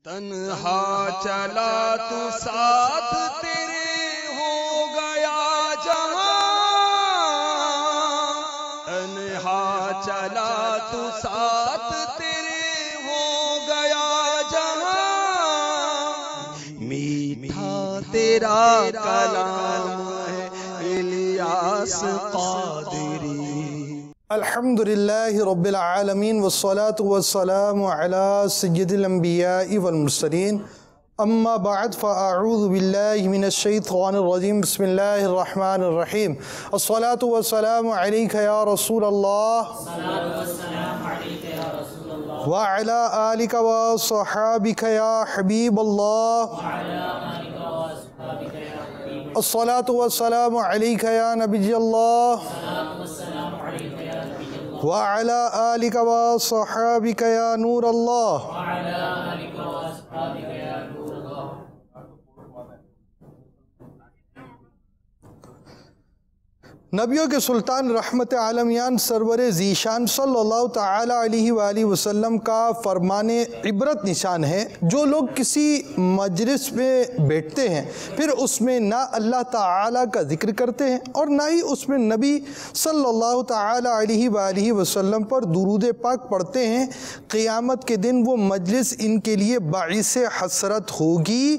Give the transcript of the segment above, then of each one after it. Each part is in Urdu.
تنہا چلا تو ساتھ تیرے ہو گیا جہاں، تنہا چلا تو ساتھ تیرے ہو گیا جہاں، میٹھا تیرا کلام ہے الیاس قادری۔ الحمدللہ رب العالمین والصلاة والسلام علی سید الانبیاء والمرسلین، اما بعد فاعوذ باللہ من الشیطان الرجیم، بسم اللہ الرحمن الرحیم۔ الصلاة والسلام علیک یا رسول اللہ وعلی آلک وصحابک یا حبیب اللہ، الصلاة والسلام علیک یا نبی اللہ وعلى آلك وصحابك يا نور الله۔ نبیوں کے سلطان رحمت عالمیان سرور ذیشان صلی اللہ تعالی علیہ وآلہ وسلم کا فرمان عبرت نشان ہے، جو لوگ کسی مجلس میں بیٹھتے ہیں پھر اس میں نہ اللہ تعالی کا ذکر کرتے ہیں اور نہ ہی اس میں نبی صلی اللہ تعالی علیہ وآلہ وسلم پر درود پاک پڑھتے ہیں، قیامت کے دن وہ مجلس ان کے لیے باعث حسرت ہوگی۔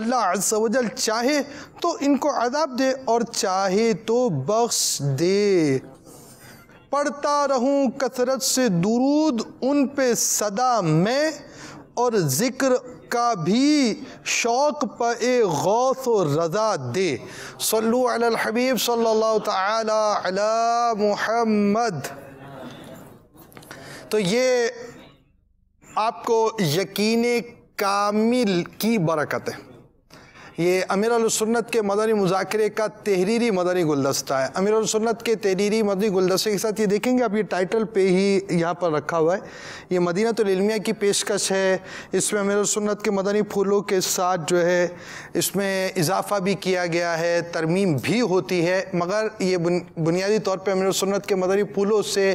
اللہ عز و جل چاہے تو ان کو عذاب دے اور چاہے تو بخش دے۔ پڑھتا رہوں کثرت سے درود ان پہ صدا میں، اور ذکر کا بھی شوق پہ غوث و رضا دے۔ صلو علی الحبیب صلی اللہ تعالی علی محمد۔ تو یہ آپ کو یقین کامل کی برکت ہے۔ یہ امیر السنت کے مدنی مذاکرے کا تحریری مدنی گلدستہ ہے۔ امیر السنت کے تحریری مدنی گلدستے کے ساتھ یہ دیکھیں گے آپ، یہ ٹائٹل پہ ہی یہاں پر رکھا ہوا ہے، یہ مدینۃ العلمیہ کی پیشکش ہے۔ اس میں امیر السنت کے مدنی پھولوں کے ساتھ جو ہے اس میں اضافہ بھی کیا گیا ہے، ترمیم بھی ہوتی ہے، مگر یہ بنیادی طور پہ امیر السنت کے مدنی پھولوں سے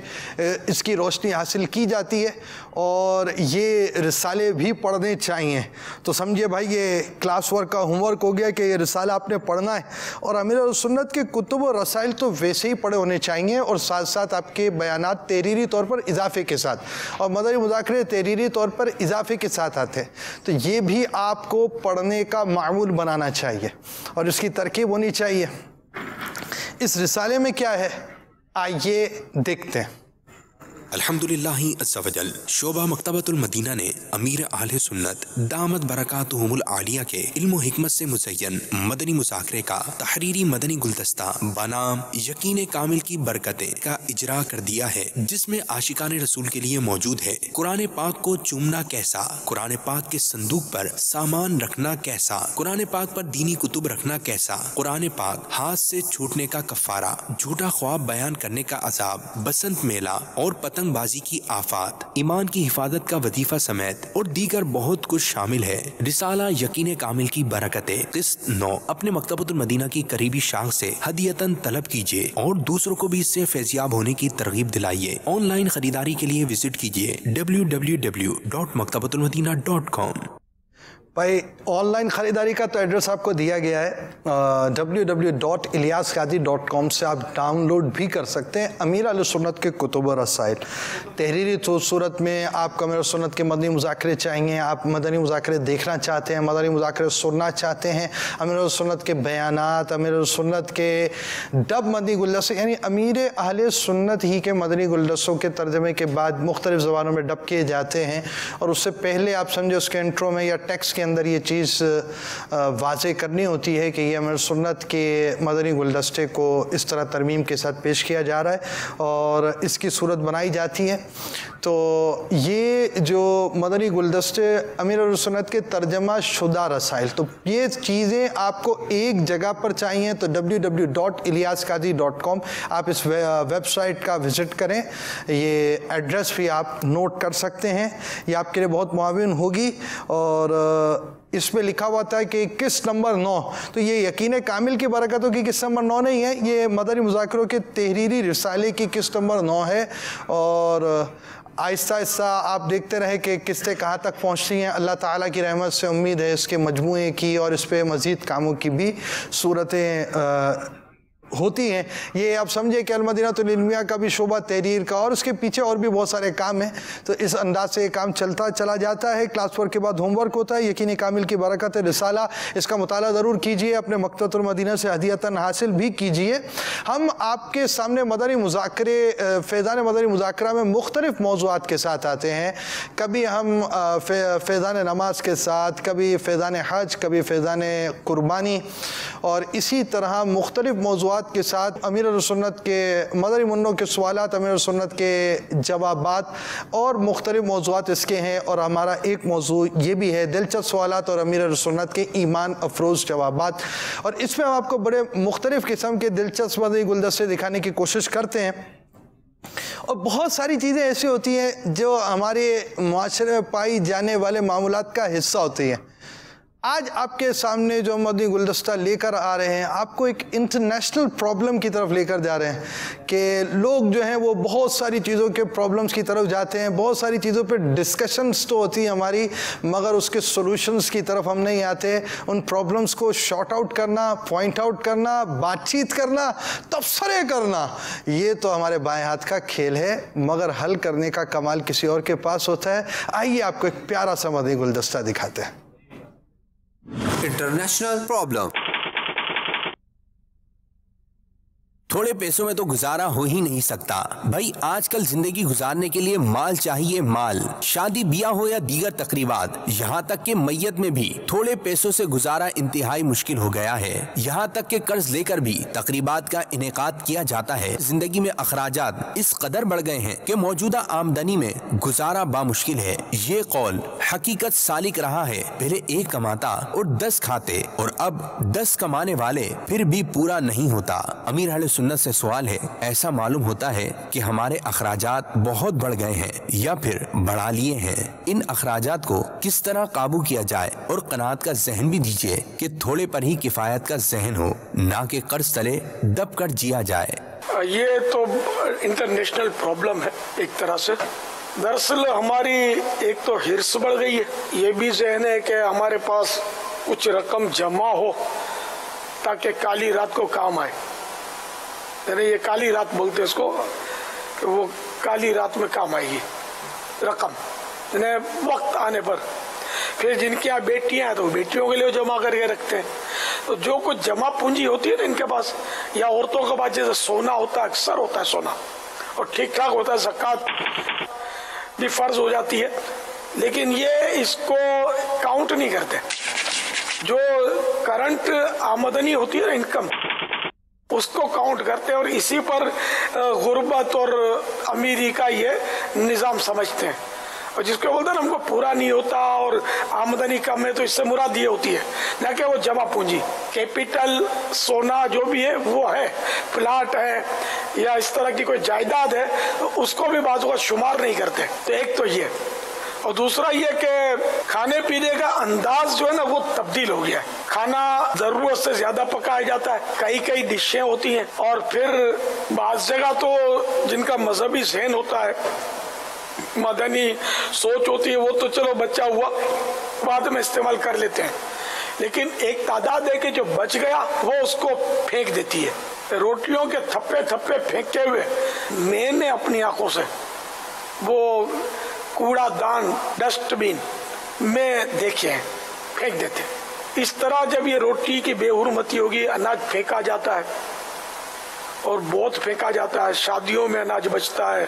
اس کی روشنی حاصل کی جاتی ہے، اور یہ رسالے بھی پڑھنے چاہیے۔ تو سمجھے بھائی یہ کلاس ورک کا ہوم ورک ہو گیا کہ یہ رسالہ آپ نے پڑھنا ہے، اور امیر السنت کے کتب و رسائل تو ویسے ہی پڑھے ہونے چاہیے، اور ساتھ ساتھ آپ کے بیانات تحریری طور پر اضافے کے ساتھ، اور مدنی مذاکرے تحریری طور پر اضافے کے ساتھ آتے ہیں، تو یہ بھی آپ کو پڑھنے کا معمول بنانا چاہیے اور اس کی ترکیب ہونی چاہیے۔ اس رسالے میں کیا ہے آئیے دیکھتے ہیں۔ الحمدللہ عز و جل شعبہ مکتبۃ المدینہ نے امیر اہل سنت دامت برکاتہم العالیہ کے علم و حکمت سے مزین مدنی مذاکرے کا تحریری مدنی گلدستہ بنام یقین کامل کی برکتیں کا اجرا کر دیا ہے، جس میں عاشقان رسول کے لیے موجود ہے قرآن پاک کو چومنا کیسا، قرآن پاک کے صندوق پر سامان رکھنا کیسا، قرآن پاک پر دینی کتب رکھنا کیسا، قرآن پاک ہاتھ سے چھوٹنے کا کفارہ، جھوٹا خواب بیان کرنے کا عذاب، بسنت میلہ اور پتنگ بازی کی آفات، ایمان کی حفاظت کا وظیفہ سمیت اور دیگر بہت کچھ شامل ہے۔ رسالہ یقین کامل کی برکتیں قسط 9 اپنے مکتبۃ المدینہ کی قریبی شاخ سے ہدیتاً طلب کیجیے اور دوسروں کو بھی اس سے فیضیاب ہونے کی ترغیب دلائیے۔ آن لائن خریداری کے لیے وزٹ کیجیے www.maktabatul-madina.com۔ بھائی آن لائن خریداری کا تو ایڈریس آپ کو دیا گیا ہے، www.ilyasqadri.com سے آپ ڈاؤن لوڈ بھی کر سکتے ہیں امیر اہل سنت کے کتب و رسائل۔ تحریری صورت میں آپ کو امیر سنت کے مدنی مذاکرے چاہیے، آپ مدنی مذاکرے دیکھنا چاہتے ہیں، مدنی مذاکرے سننا چاہتے ہیں، امیر سنت کے بیانات، امیر سنت کے ڈب مدنی گلدستے، یعنی امیر اہل سنت ہی کے مدنی گلدستوں کے ترجمے کے بعد مختلف زبانوں میں ڈب کیے جاتے ہیں، اور اس سے پہلے آپ سمجھے اس کے انٹرو میں یا ٹیکسٹ کے اندر یہ چیز واضح کرنی ہوتی ہے کہ یہ امیر سنت کے مدنی گلدستے کو اس طرح ترمیم کے ساتھ پیش کیا جا رہا ہے اور اس کی صورت بنائی جاتی ہے۔ تو یہ جو مدنی گلدستے امیر سنت کے ترجمہ شدہ رسائل، تو یہ چیزیں آپ کو ایک جگہ پر چاہیے، تو www.ilyasqadri.com آپ اس ویب سائٹ کا وزٹ کریں، یہ ایڈریس بھی آپ نوٹ کر سکتے ہیں، یہ آپ کے لیے بہت معاون ہوگی۔ اور اس میں لکھا ہوا تھا کہ قسط نمبر 9، تو یہ یقین کامل کی برکتوں کی قسط نمبر 9 نہیں ہے، یہ مدنی مذاکروں کے تحریری رسالے کی قسط نمبر 9 ہے، اور آہستہ آہستہ آپ دیکھتے رہے کہ قسطیں کہاں تک پہنچتی ہیں. اللہ تعالیٰ کی رحمت سے امید ہے اس کے مجموعے کی اور اس پہ مزید کاموں کی بھی صورتیں ہوتی ہیں. یہ آپ سمجھے کہ المدینہ العلمیہ کا بھی شعبہ تحریر کا اور اس کے پیچھے اور بھی بہت سارے کام ہیں. تو اس انداز سے یہ کام چلتا چلا جاتا ہے. کلاس 4 کے بعد ہوم ورک ہوتا ہے. یقین کامل کی برکت رسالہ اس کا مطالعہ ضرور کیجئے. اپنے مکتبۃ المدینہ سے ہدیۃً حاصل بھی کیجئے. ہم آپ کے سامنے مدنی مذاکرے فیضان مدنی مذاکرہ میں مختلف موضوعات کے ساتھ آتے ہیں. کبھی ہم فیضان نماز کے ساتھ، کبھی فیضان حج، کبھی فیضان قربانی، اور اسی طرح مختلف موضوعات کے ساتھ امیر السنت کے مدنی منوں کے سوالات، امیر السنت کے جوابات اور مختلف موضوعات اس کے ہیں. اور ہمارا ایک موضوع یہ بھی ہے دلچسپ سوالات اور امیر السنت کے ایمان افروز جوابات. اور اس میں ہم آپ کو بڑے مختلف قسم کے دلچسپ مدنی گلدستے دکھانے کی کوشش کرتے ہیں. اور بہت ساری چیزیں ایسی ہوتی ہیں جو ہمارے معاشرے میں پائی جانے والے معاملات کا حصہ ہوتی ہیں. آج آپ کے سامنے جو مدنی گلدستہ لے کر آ رہے ہیں، آپ کو ایک انٹرنیشنل پرابلم کی طرف لے کر جا رہے ہیں کہ لوگ جو ہیں وہ بہت ساری چیزوں کے پرابلمز کی طرف جاتے ہیں. بہت ساری چیزوں پہ ڈسکشنز تو ہوتی ہیں ہماری، مگر اس کے سولوشنز کی طرف ہم نہیں آتے. ان پرابلمز کو شارٹ آؤٹ کرنا، پوائنٹ آؤٹ کرنا، بات چیت کرنا، تبصرے کرنا، یہ تو ہمارے بائیں ہاتھ کا کھیل ہے، مگر حل کرنے کا کمال کسی اور کے پاس ہوتا ہے. آئیے آپ کو ایک پیارا سا مدنی گلدستہ دکھاتے ہیں. International problem. تھوڑے پیسوں میں تو گزارا ہو ہی نہیں سکتا بھائی. آج کل زندگی گزارنے کے لیے مال چاہیے، مال. شادی بیاہ ہو یا دیگر تقریبات، یہاں تک کہ میت میں بھی تھوڑے پیسوں سے گزارا انتہائی مشکل ہو گیا ہے. یہاں تک کہ قرض لے کر بھی تقریبات کا انعقاد کیا جاتا ہے. زندگی میں اخراجات اس قدر بڑھ گئے ہیں کہ موجودہ آمدنی میں گزارا بامشکل ہے. یہ قول حقیقت سالک رہا ہے. پہلے 1 کماتا اور 10 کھاتے، اور اب 10 کمانے والے پھر بھی پورا نہیں ہوتا. امیر اہل سنت سے سوال ہے، ایسا معلوم ہوتا ہے کہ ہمارے اخراجات بہت بڑھ گئے ہیں یا پھر بڑھا لیے ہیں. ان اخراجات کو کس طرح قابو کیا جائے؟ اور قناعت کا ذہن بھی دیجیے کہ تھوڑے پر ہی کفایت کا ذہن ہو، نہ کہ قرض تلے دب کر جیا جائے. یہ تو انٹرنیشنل پرابلم ہے ایک طرح سے. دراصل ہماری ایک تو ہرس بڑھ گئی ہے. یہ بھی ذہن ہے کہ ہمارے پاس کچھ رقم جمع ہو تاکہ کالی رات کو کام آئے. یعنی یہ کالی رات بولتے اس کو، کہ وہ کالی رات میں کام آئے گی رقم، یعنی وقت آنے پر. پھر جن کے یہاں بیٹیاں ہیں تو بیٹیوں کے لیے جمع کر کے رکھتے ہیں. تو جو کچھ جمع پونجی ہوتی ہے نا ان کے پاس، یا عورتوں کے پاس جیسے سونا ہوتا ہے، اکثر ہوتا ہے سونا، اور ٹھیک ٹھاک ہوتا ہے، زکوٰۃ بھی فرض ہو جاتی ہے، لیکن یہ اس کو کاؤنٹ نہیں کرتے. جو کرنٹ آمدنی ہوتی ہے نا، انکم، اس کو کاؤنٹ کرتے ہیں، اور اسی پر غربت اور امیری کا یہ نظام سمجھتے ہیں. اور جس کو بولتے ہیں نا ہم کو پورا نہیں ہوتا اور آمدنی کم ہے، تو اس سے مراد یہ ہوتی ہے نہ کہ وہ جمع پونجی. کیپٹل، سونا جو بھی ہے وہ ہے، پلاٹ ہے یا اس طرح کی کوئی جائیداد ہے، تو اس کو بھی بعض اوقات شمار نہیں کرتے. تو ایک تو یہ، اور دوسرا یہ کہ کھانے پینے کا انداز جو ہے نا وہ تبدیل ہو گیا ہے. کھانا ضرورت سے زیادہ پکایا جاتا ہے، کئی ڈشیں ہوتی ہیں، اور پھر بعض جگہ تو جن کا مذہبی ذہن ہوتا ہے، مدنی سوچ ہوتی ہے، وہ تو چلو بچہ ہوا بعد میں استعمال کر لیتے ہیں. لیکن ایک تعداد ہے کہ جو بچ گیا وہ اس کو پھینک دیتی ہے. روٹیوں کے تھپے تھپے پھینکتے ہوئے میں نے اپنی آنکھوں سے وہ کوڑا دان، ڈسٹ بین میں دیکھے ہیں، پھینک دیتے. اس طرح جب یہ روٹی کی بے حرمتی ہوگی، اناج پھینکا جاتا ہے اور بہت پھینکا جاتا ہے. شادیوں میں اناج بچتا ہے،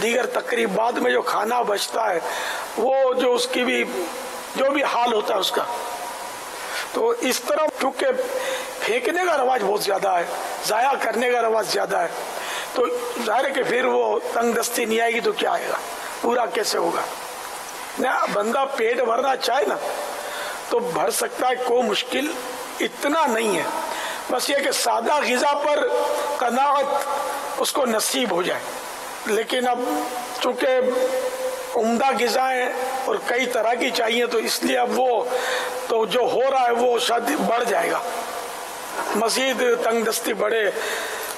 دیگر تقریبات میں جو کھانا بچتا ہے، وہ جو اس کی بھی جو بھی حال ہوتا ہے اس کا. تو اس طرح چونکہ پھینکنے کا رواج بہت زیادہ ہے، ضائع کرنے کا رواج زیادہ ہے، تو ظاہر ہے کہ پھر وہ تنگ دستی نہیں آئے گی تو کیا آئے گا، پورا کیسے ہوگا. نہ بندہ پیٹ بھرنا چاہے نا تو بھر سکتا ہے، کوئی مشکل اتنا نہیں ہے. بس یہ کہ سادہ غذا پر قناعت اس کو نصیب ہو جائے. لیکن اب چونکہ عمدہ غذائیں اور کئی طرح کی چاہیے، تو اس لیے اب وہ تو جو ہو رہا ہے وہ شاید بڑھ جائے گا، مزید تنگ دستی بڑھے،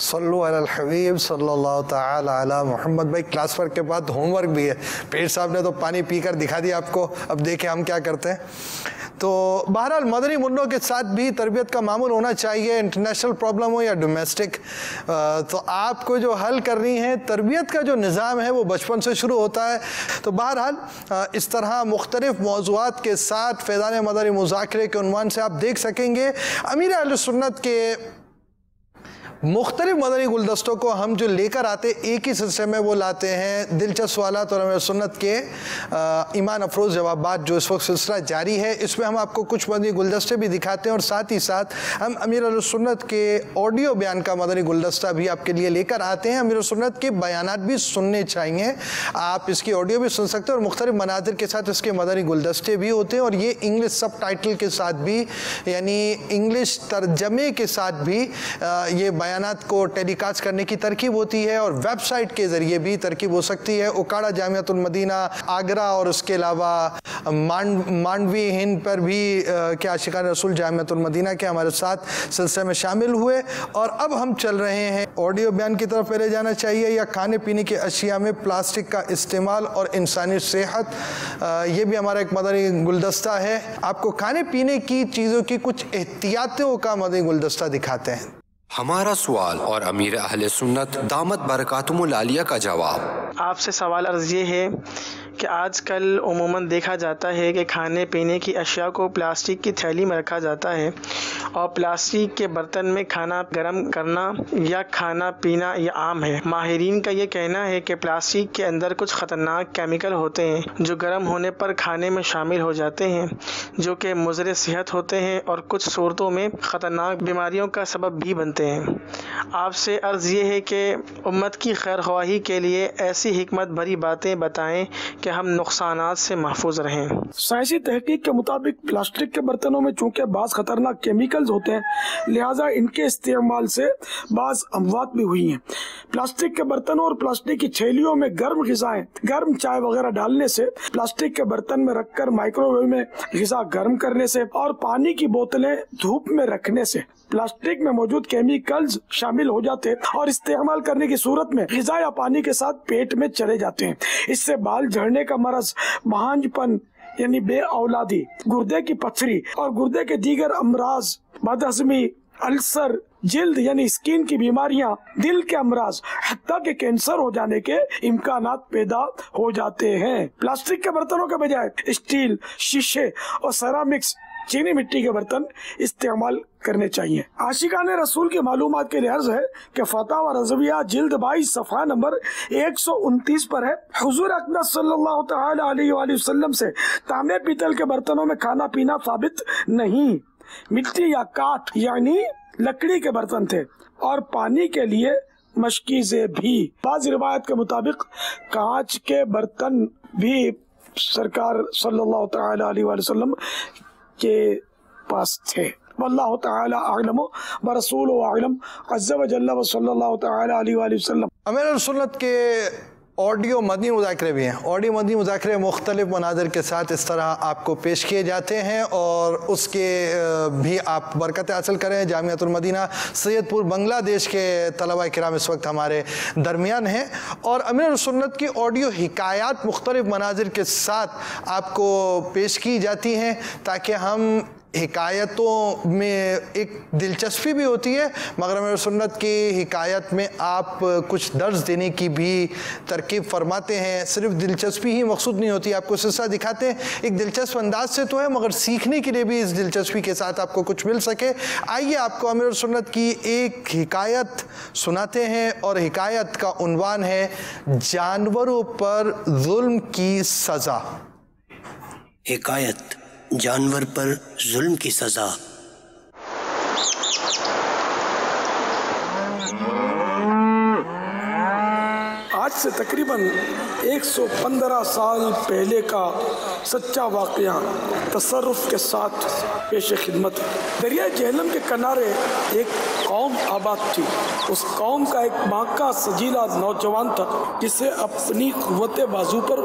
صلو علی الحبیب صلی اللہ تعالی علی محمد. بھائی کلاس ورک کے بعد ہوم ورک بھی ہے. پیر صاحب نے تو پانی پی کر دکھا دیا آپ کو, اب دیکھیں ہم کیا کرتے ہیں. تو بہرحال مدنی منوں کے ساتھ بھی تربیت کا معمول ہونا چاہیے, انٹرنیشنل پرابلم ہو یا ڈومیسٹک. تو آپ کو جو حل کرنی ہے, تربیت کا جو نظام ہے وہ بچپن سے شروع ہوتا ہے. تو بہرحال اس طرح مختلف موضوعات کے ساتھ فیضان مدنی مذاکرے کے عنوان سے آپ دیکھ سکیں گے امیر اہل سنت کے مختلف مدنی گلدستوں کو ہم جو لے کر آتے ایک ہی سلسلے میں وہ لاتے ہیں دلچسپ سوالات اور امیر سنت کے ایمان افروز جوابات, جو اس وقت سلسلہ جاری ہے. اس میں ہم آپ کو کچھ مدنی گلدستے بھی دکھاتے ہیں اور ساتھ ہی ساتھ ہم امیر اہل سنت کے آڈیو بیان کا مدنی گلدستہ بھی آپ کے لیے لے کر آتے ہیں. امیر سنت کے بیانات بھی سننے چاہیے, آپ اس کی آڈیو بھی سن سکتے ہیں اور مختلف مناظر کے ساتھ اس کے مدنی گلدستے بھی ہوتے ہیں, اور یہ انگلش سب ٹائٹل کے ساتھ بھی, یعنی انگلش ترجمے کے ساتھ بھی یہ بیانات کو ٹیلی کاسٹ کرنے کی ترکیب ہوتی ہے, اور ویب سائٹ کے ذریعے بھی ترکیب ہو سکتی ہے. اوکاڑا جامعۃ المدینہ آگرہ اور اس کے علاوہ مانڈوی ہند پر بھی کیا عاشقان رسول جامعۃ المدینہ کے ہمارے ساتھ سلسلے میں شامل ہوئے. اور اب ہم چل رہے ہیں آڈیو بیان کی طرف. پہلے جانا چاہیے یا کھانے پینے کی اشیاء میں پلاسٹک کا استعمال اور انسانی صحت, یہ بھی ہمارا ایک مدنی گلدستہ ہے. آپ کو کھانے پینے کی چیزوں کی کچھ احتیاطوں کا مدنی گلدستہ دکھاتے ہیں. ہمارا سوال اور امیر اہل سنت دامت برکاتہم العالیہ کا جواب. آپ سے سوال عرض یہ ہے کہ آج کل عموماً دیکھا جاتا ہے کہ کھانے پینے کی اشیاء کو پلاسٹک کی تھیلی میں رکھا جاتا ہے, اور پلاسٹک کے برتن میں کھانا گرم کرنا یا کھانا پینا یہ عام ہے. ماہرین کا یہ کہنا ہے کہ پلاسٹک کے اندر کچھ خطرناک کیمیکل ہوتے ہیں جو گرم ہونے پر کھانے میں شامل ہو جاتے ہیں, جو کہ مضر صحت ہوتے ہیں اور کچھ صورتوں میں خطرناک بیماریوں کا سبب بھی بنتے ہیں. آپ سے عرض یہ ہے کہ امت کی خیر خواہی کے لیے ایسی حکمت بھری باتیں بتائیں کہ ہم نقصانات سے محفوظ رہیں. سائنسی تحقیق کے مطابق پلاسٹک کے برتنوں میں چونکہ بعض خطرناک کیمیکلز ہوتے ہیں, لہٰذا ان کے استعمال سے بعض اموات بھی ہوئی ہیں. پلاسٹک کے برتنوں اور پلاسٹک کی تھیلیوں میں گرم غذائیں, گرم چائے وغیرہ ڈالنے سے, پلاسٹک کے برتن میں رکھ کر مائکرو ویو میں غذا گرم کرنے سے, اور پانی کی بوتلیں دھوپ میں رکھنے سے پلاسٹک میں موجود کیمیکلز شامل ہو جاتے اور استعمال کرنے کی صورت میں غذا یا پانی کے ساتھ پیٹ میں چلے جاتے ہیں. اس سے بال جھڑنے کا مرض, بہانج پن یعنی بے اولادی, گردے کی پتھری اور گردے کے دیگر امراض, بدہضمی, السر, جلد یعنی اسکن کی بیماریاں, دل کے امراض, حتیٰ کہ کینسر ہو جانے کے امکانات پیدا ہو جاتے ہیں. پلاسٹک کے برتنوں کے بجائے اسٹیل, شیشے اور سیرامکس, چینی مٹی کے برتن استعمال کرنے چاہیے. عاشقان رسول کی معلومات کے لیے عرض ہے کہ فتاوی رضویہ جلد 22 صفحہ نمبر 129 پر ہے. حضور اکرم صلی اللہ تعالی علیہ وآلہ وسلم سے تانبے پیتل کے برتنوں میں کھانا پینا ثابت نہیں. مٹی یا کاٹ یعنی لکڑی کے برتن تھے, اور پانی کے لیے مشکیزیں بھی. بعض روایت کے مطابق کانچ کے برتن بھی سرکار صلی اللہ تعالی علیہ وآلہ وسلم کے پاس تھے. واللہ تعالی اعلم برسول اعلم عز وجل وصلی اللہ تعالی علیہ وآلہ وسلم. امیر سنت کے آڈیو مدنی مذاکرے بھی ہیں. آڈیو مدنی مذاکرے مختلف مناظر کے ساتھ اس طرح آپ کو پیش کیے جاتے ہیں, اور اس کے بھی آپ برکت حاصل کریں. جامعۃ المدینہ سید پور بنگلہ دیش کے طلباء کرام اس وقت ہمارے درمیان ہیں, اور امیر سنت کی آڈیو حکایات مختلف مناظر کے ساتھ آپ کو پیش کی جاتی ہیں, تاکہ ہم حکایتوں میں ایک دلچسپی بھی ہوتی ہے, مگر امیر سنت کی حکایت میں آپ کچھ درس دینے کی بھی ترکیب فرماتے ہیں. صرف دلچسپی ہی مقصود نہیں ہوتی, آپ کو سلسلہ دکھاتے ہیں ایک دلچسپ انداز سے تو ہے, مگر سیکھنے کے لیے بھی اس دلچسپی کے ساتھ آپ کو کچھ مل سکے. آئیے آپ کو امیر سنت کی ایک حکایت سناتے ہیں, اور حکایت کا عنوان ہے جانوروں پر ظلم کی سزا. حکایت جانور پر ظلم کی سزا. آج سے تقریباً 115 سال پہلے کا سچا واقعہ تصرف کے ساتھ پیش خدمت. دریائے جہلم کے کنارے ایک قوم آباد تھی. اس قوم کا ایک باکا سجیلا نوجوان تھا جسے اپنی قوت بازو پر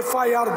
FIR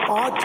5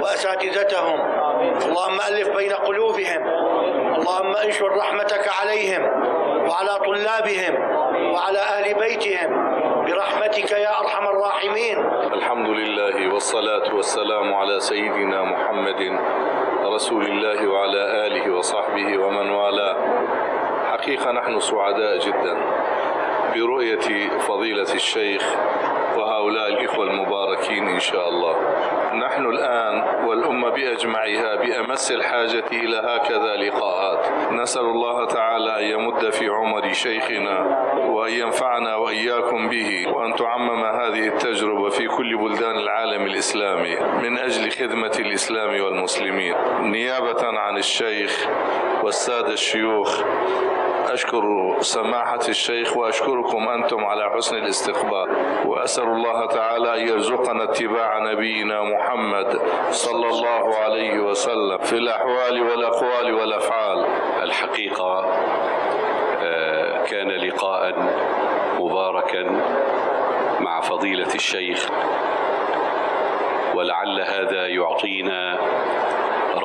وأساتذتهم، اللهم ألف بين قلوبهم، اللهم انشر رحمتك عليهم وعلى طلابهم وعلى أهل بيتهم برحمتك يا أرحم الراحمين. الحمد لله والصلاة والسلام على سيدنا محمد رسول الله وعلى آله وصحبه ومن والاه. حقيقة نحن سعداء جدا برؤية فضيلة الشيخ وهؤلاء الإخوة المباركين إن شاء الله. نحن الآن والأمة بأجمعها بأمس الحاجة إلى هكذا لقاءات. نسأل الله تعالى أن يمد في عمر شيخنا وأن ينفعنا وإياكم به، وأن تعمم هذه التجربة في كل بلدان العالم الإسلامي من أجل خدمة الإسلام والمسلمين. نيابة عن الشيخ والسادة الشيوخ أشكر سماحة الشيخ وأشكركم أنتم على حسن الاستقبال، وأسأل الله تعالى أن يرزقنا اتباع نبينا محمد صلى الله عليه وسلم في الأحوال والأقوال والأفعال. الحقيقة كان لقاء مباركا مع فضيلة الشيخ ولعل هذا يعطينا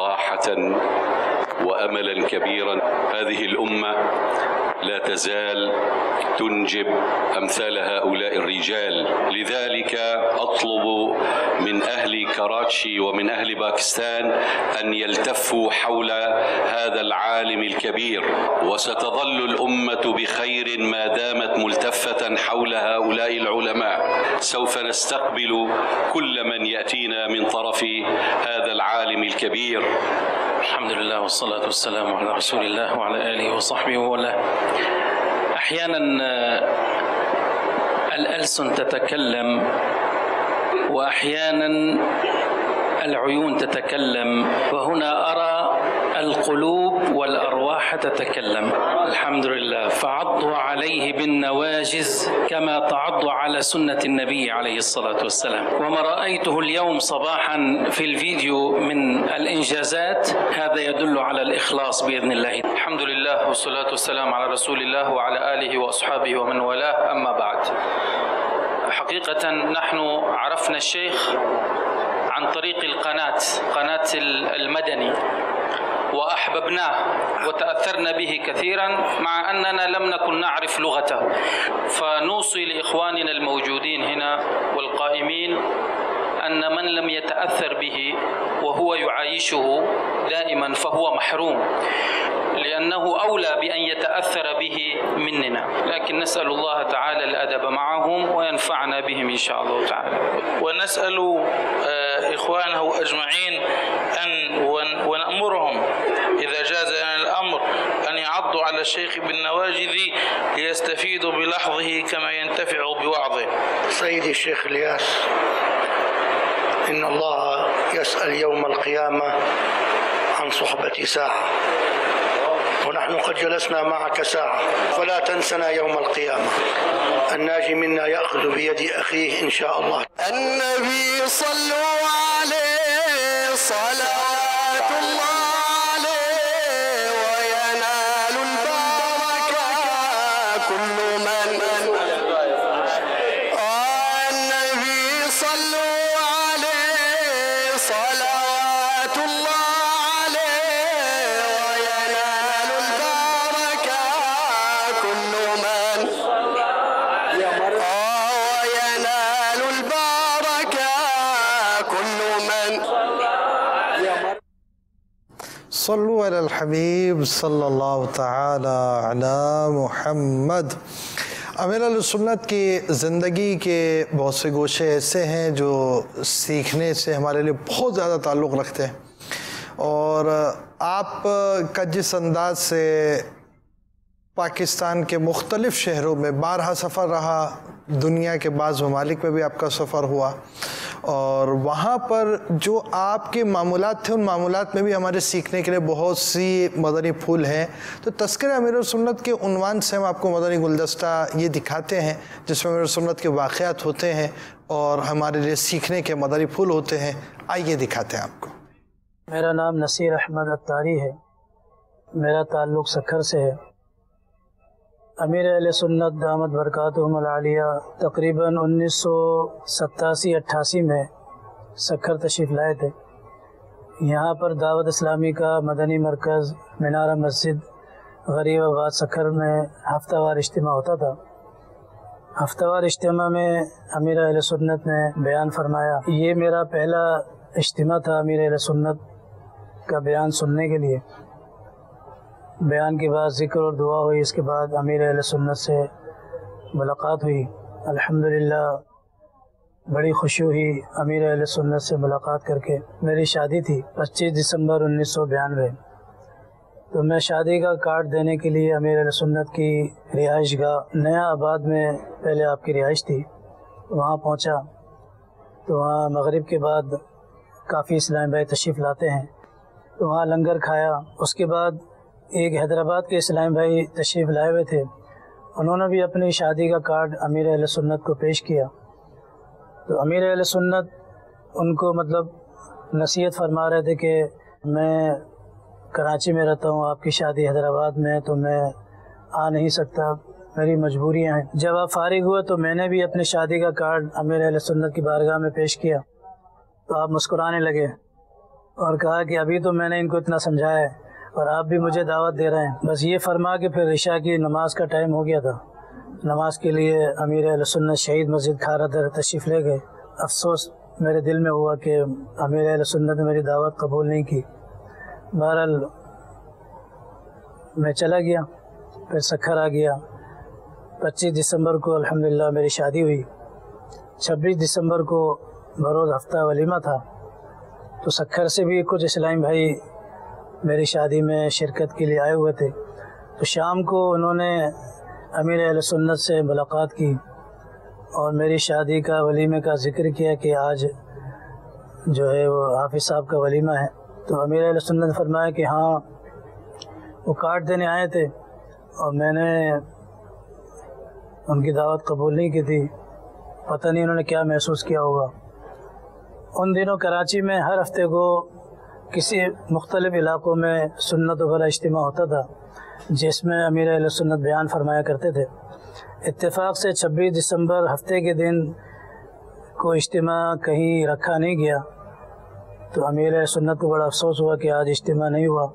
راحة وأملا كبيرا. هذه الأمة لا تزال تنجب أمثال هؤلاء الرجال، لذلك أطلب من أهل كراتشي ومن أهل باكستان أن يلتفوا حول هذا العالم الكبير، وستظل الأمة بخير ما دامت ملتفة حول هؤلاء العلماء. سوف نستقبل كل من يأتينا من طرف هذا العالم الكبير. الحمد لله والصلاة والسلام على رسول الله وعلى آله وصحبه وله. أحيانا الألسن تتكلم وأحيانا العيون تتكلم، وهنا أرى القلوب والأرواح تتكلم. الحمد لله. فعضوا عليه بالنواجذ كما تعضوا على سنة النبي عليه الصلاة والسلام. وما رأيته اليوم صباحا في الفيديو من الإنجازات هذا يدل على الإخلاص بإذن الله. الحمد لله والصلاة والسلام على رسول الله وعلى آله وأصحابه ومن والاه. أما بعد، حقيقة نحن عرفنا الشيخ عن طريق قناة المدني، وأحببناه وتأثرنا به كثيرا مع أننا لم نكن نعرف لغته. فنوصي لإخواننا الموجودين هنا والقائمين أن من لم يتأثر به وهو يعايشه دائما فهو محروم، لأنه أولى بأن يتأثر به مننا. لكن نسأل الله تعالى الأدب معهم وينفعنا بهم إن شاء الله تعالى. ونسأل إخوانه أجمعين ونأمرهم إذا جاز لنا الأمر أن يعضوا على الشيخ بالنواجذ ليستفيدوا بلحظه كما ينتفع بوعظه. سيدي الشيخ الياس، إن الله يسأل يوم القيامة عن صحبة ساعة، ونحن قد جلسنا معك ساعة، فلا تنسنا يوم القيامة. الناجي منا يأخذ بيد أخيه إن شاء الله. النبي صلوا عليه صلاة الله عليه وينال البركة كل من. النبي صلوا عليه صلاة الله عليه وينال البركة كل من. وينال البركة كل من. صلو علی الحبیب صلی اللہ تعالی علی محمد۔ امیر علیہ سنت کی زندگی کے بہت سے گوشے ایسے ہیں جو سیکھنے سے ہمارے لیے بہت زیادہ تعلق رکھتے ہیں، اور آپ کا جس انداز سے پاکستان کے مختلف شہروں میں بارہا سفر رہا، دنیا کے بعض ممالک میں بھی آپ کا سفر ہوا، اور وہاں پر جو آپ کے معمولات تھے ان معمولات میں بھی ہمارے سیکھنے کے لیے بہت سی مدنی پھول ہیں۔ تو تذکرہ امیر سنت کے عنوان سے ہم آپ کو مدنی گلدستہ یہ دکھاتے ہیں جس میں امیر سنت کے واقعات ہوتے ہیں اور ہمارے لیے سیکھنے کے مدنی پھول ہوتے ہیں۔ آئیے دکھاتے ہیں آپ کو۔ میرا نام نصیر احمد اتاری ہے، میرا تعلق سکھر سے ہے۔ امیر اہل سنت دامت برکاتہم العالیہ تقریباً 1987-88 میں سکھر تشریف لائے تھے۔ یہاں پر دعوت اسلامی کا مدنی مرکز مینارہ مسجد غریب آباد سکھر میں ہفتہ وار اجتماع ہوتا تھا۔ ہفتہ وار اجتماع میں امیر اہل سنت نے بیان فرمایا۔ یہ میرا پہلا اجتماع تھا امیر اہل سنت کا بیان سننے کے لیے۔ بیان کے بعد ذکر اور دعا ہوئی، اس کے بعد امیر اہل سنت سے ملاقات ہوئی۔ الحمدللہ بڑی خوشی ہوئی امیر اہل سنت سے ملاقات کر کے۔ میری شادی تھی 25 دسمبر 1992، تو میں شادی کا کارڈ دینے کے لیے امیر اہل سنت کی رہائش گاہ نیا آباد میں پہلے آپ کی رہائش تھی، وہاں پہنچا تو وہاں مغرب کے بعد کافی اسلام بھائی تشریف لاتے ہیں، تو وہاں لنگر کھایا۔ اس کے بعد ایک حیدرآباد کے اسلام بھائی تشریف لائے ہوئے تھے، انہوں نے بھی اپنی شادی کا کارڈ امیر اہل سنت کو پیش کیا۔ تو امیر اہل سنت ان کو مطلب نصیحت فرما رہے تھے کہ میں کراچی میں رہتا ہوں، آپ کی شادی حیدرآباد میں ہے تو میں آ نہیں سکتا، میری مجبوریاں ہیں۔ جب آپ فارغ ہوئے تو میں نے بھی اپنی شادی کا کارڈ امیر اہل سنت کی بارگاہ میں پیش کیا۔ تو آپ مسکرانے لگے اور کہا کہ ابھی تو میں نے ان کو اتنا سمجھایا ہے اور آپ بھی مجھے دعوت دے رہے ہیں. بس یہ فرما کے پھر عشاء کی نماز کا ٹائم ہو گیا تھا. نماز کے لیے امیر اہل سنت شہید مسجد کھارا در تشریف لے گئے. افسوس میرے دل میں ہوا کہ امیر اہل سنت نے میری دعوت قبول نہیں کی. بہرحال میں چلا گیا. پھر سکھر آ گیا. 25 دسمبر کو الحمدللہ میری شادی ہوئی. 26 دسمبر کو بروز ہفتہ ولیمہ تھا. تو سکھر سے بھی کچھ اسلامی بھائی میری شادی میں شرکت کے لیے آئے ہوئے تھے. تو شام کو انہوں نے امیر اہل سنت سے ملاقات کی اور میری شادی کا ولیمے کا ذکر کیا کہ آج جو ہے وہ حافظ صاحب کا ولیمہ ہے. تو امیر اہل سنت نے فرمایا کہ ہاں وہ کارڈ دینے آئے تھے اور میں نے ان کی دعوت قبول نہیں کی تھی. پتہ نہیں انہوں نے کیا محسوس کیا ہوگا. ان دنوں کراچی میں ہر ہفتے کو کسی مختلف علاقوں میں سنت و بھلا اجتماع ہوتا تھا جس میں امیر اہل سنت بیان فرمایا کرتے تھے. اتفاق سے 26 دسمبر ہفتے کے دن کو اجتماع کہیں رکھا نہیں گیا. تو امیر اہل سنت کو بڑا افسوس ہوا کہ آج اجتماع نہیں ہوا.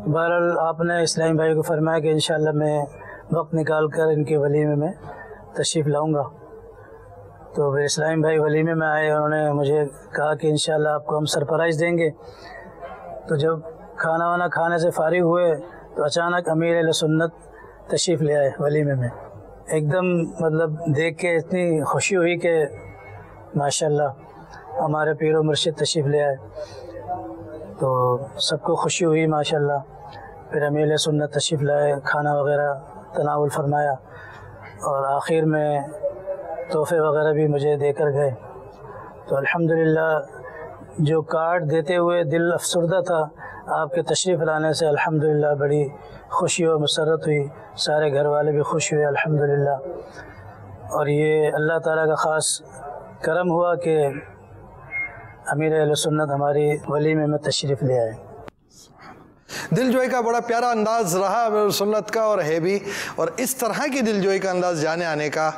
بہرحال آپ نے اسلامی بھائی کو فرمایا کہ انشاءاللہ میں وقت نکال کر ان کے ولیمے میں تشریف لاؤں گا. تو پھر اسلامی بھائی ولیمے میں آئے. انہوں نے مجھے کہا کہ انشاءاللہ آپ کو ہم سرپرائز دیں گے. تو جب کھانا وانا کھانے سے فارغ ہوئے تو اچانک امیر اہل سنت تشریف لے آئے ولیمے میں. ایک دم مطلب دیکھ کے اتنی خوشی ہوئی کہ ماشاءاللہ ہمارے پیر و مرشد تشریف لے آئے. تو سب کو خوشی ہوئی ماشاءاللہ. پھر امیر اہل سنت تشریف لائے, کھانا وغیرہ تناول فرمایا اور آخر میں تحفے وغیرہ بھی مجھے دے کر گئے. تو الحمدللہ جو کارڈ دیتے ہوئے دل افسردہ تھا, آپ کے تشریف لانے سے الحمدللہ بڑی خوشی و مسرت ہوئی. سارے گھر والے بھی خوش ہوئے الحمدللہ. اور یہ اللہ تعالیٰ کا خاص کرم ہوا کہ امیر اہل سنت ہماری ولیمے میں تشریف لے آئے. دل جوئی کا بڑا پیارا انداز رہا امیر سنت کا اور ہے بھی. اور اس طرح کی دل جوئی کا انداز جانے آنے کا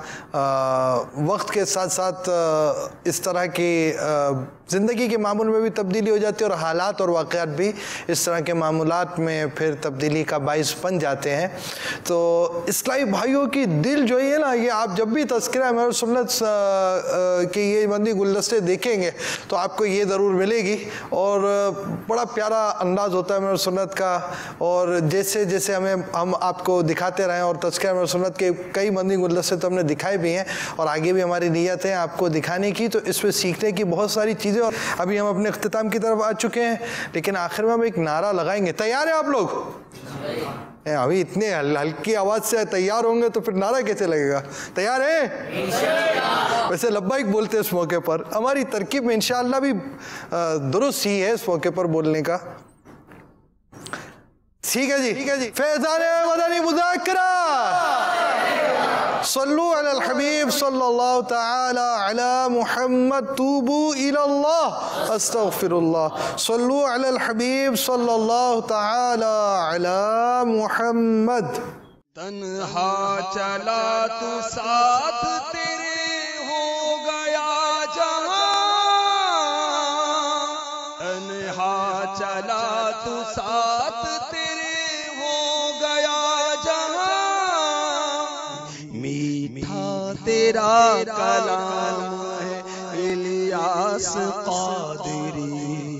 وقت کے ساتھ ساتھ اس طرح کی زندگی کے معمول میں بھی تبدیلی ہو جاتی ہے اور حالات اور واقعات بھی اس طرح کے معمولات میں پھر تبدیلی کا باعث بن جاتے ہیں. تو اسلامی بھائیوں کی دل جوئی ہے نا, یہ آپ جب بھی تذکرہ امیر سنت کے یہ مدنی گلدستے دیکھیں گے تو آپ کو یہ ضرور ملے گی. اور بڑا پیارا انداز ہوتا ہے امیر سنت کا. اور جیسے جیسے ہم آپ کو دکھاتے رہیں, اور تذکرہ امیر سنت کے کئی مدنی گلدستے تو ہم نے دکھائے بھی ہیں اور آگے بھی ہماری نیت ہے آپ کو دکھانے کی. تو اس میں سیکھنے کی بہت ساری چیزیں. اور ابھی ہم اپنے اختتام کی طرف آ چکے ہیں, لیکن آخر میں ہم ایک نعرہ لگائیں گے. تیار ہیں آپ لوگ؟ ابھی اتنے ہلکی آواز سے تیار ہوں گے تو پھر نعرہ کیسے لگے گا؟ تیار ہیں؟ ویسے لبیک بولتے اس موقع پر. ہماری ترکیب میں انشاءاللہ بھی درست ہی ہے اس موقع پر بولنے کا. ٹھیک ہے جی. فیضان مدنی مذاکرہ. صلو علی الحبیب صلی اللہ تعالی علی محمد. توبو الی اللہ استغفر اللہ. صلو علی الحبیب صلی اللہ تعالی علی محمد. تنہا چلا تو ساتھ تیرے ہو گیا جہاں, تنہا چلا تو ساتھ تیرے ہو گیا جہاں. میٹھا تیرا کلام ہے الیاس قادری,